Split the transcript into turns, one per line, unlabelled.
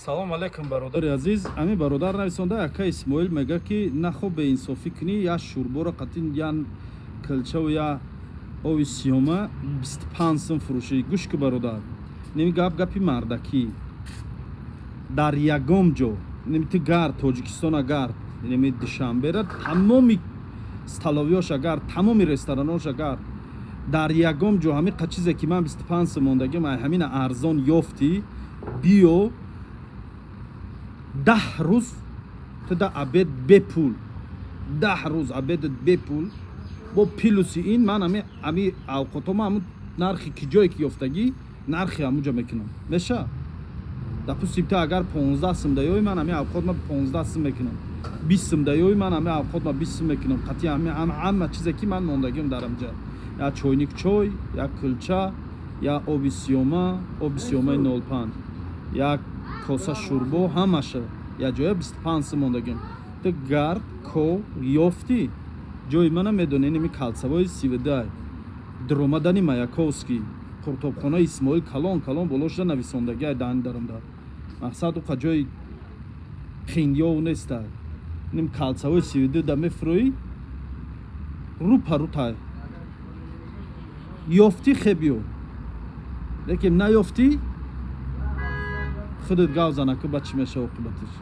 салом алейкум бародари азиз. Ами бародар нависонда ака Исмоил мега ки нахо беинсофӣ кунӣ я шурбора қатин я килчаву я ови сиёма 25 сум фурӯшӣ. Гӯш ки бародар, неми гапи мардакӣ дар ягон ҷо неми ти гар Тоҷикистон агар неми Душанбера тамоми столовиёш агар тамоми ресторанош агар дар ягон ҷо ҳамин чизе ки ман 25 сум мондагим ҳамина арзон ёфтӣ, биё 10 рӯз туда абед бепул, 10 рӯз абедат бепул бо пилуси ин ман ами авқотома ҳамун нархи ки ҷое ки ёфтагӣ нархи ҳамуҷа мекунам. Меша допустим та агар 15 сум даёи ман ами авқотма 15 сум мекунам, 20 сум даёи ман ами авқотма 20 сум мекунам. қатъи ҳама чизе ки ман мондагим дар амҷа я чойник чой, я кулча, я оби сиёмаи 05, я коса шурбо, ҳамаша я ҷоя 25 сум мондагим. Ты гард ко ёфтӣ ҷои мана медонӣ неми калцавои сивидай дромадани Маяковский куртобхонаи Исмоил калон болошда нависондагиай дан дарамда мақсад уқа ҷои хиндиёву неста нем калцавои сивиду да мефурӯӣ рӯпарутай ёфтӣ хебиё, лекин наёфтӣ худат гав зана ки ба чӣ меша оқибатиш.